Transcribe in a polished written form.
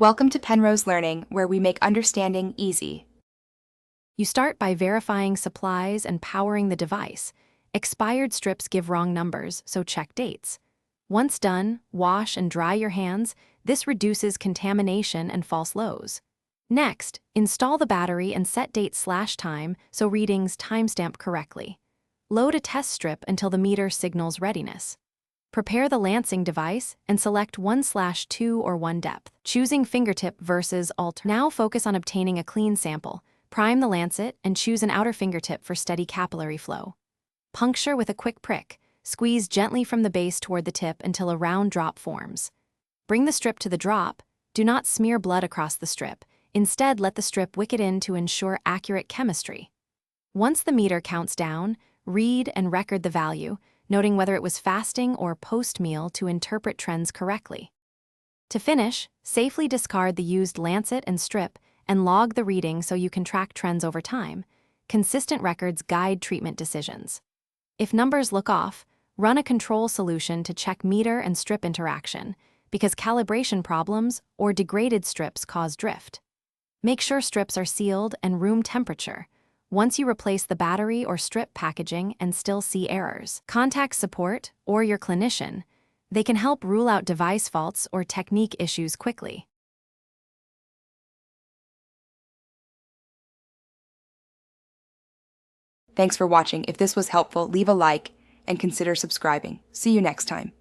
Welcome to Penrose Learning, where we make understanding easy. You start by verifying supplies and powering the device. Expired strips give wrong numbers, so check dates. Once done, wash and dry your hands. This reduces contamination and false lows. Next, install the battery and set date/time so readings timestamp correctly. Load a test strip until the meter signals readiness. Prepare the lancing device and select 1/2 or 1 depth, choosing fingertip versus alt. Now focus on obtaining a clean sample. Prime the lancet and choose an outer fingertip for steady capillary flow. Puncture with a quick prick. Squeeze gently from the base toward the tip until a round drop forms. Bring the strip to the drop. Do not smear blood across the strip. Instead, let the strip wick it in to ensure accurate chemistry. Once the meter counts down, read and record the value, noting whether it was fasting or post-meal to interpret trends correctly. To finish, safely discard the used lancet and strip and log the reading so you can track trends over time. Consistent records guide treatment decisions. If numbers look off, run a control solution to check meter and strip interaction, because calibration problems or degraded strips cause drift. Make sure strips are sealed and room temperature. Once you replace the battery or strip packaging and still see errors, contact support or your clinician. They can help rule out device faults or technique issues quickly. Thanks for watching. If this was helpful, leave a like and consider subscribing. See you next time.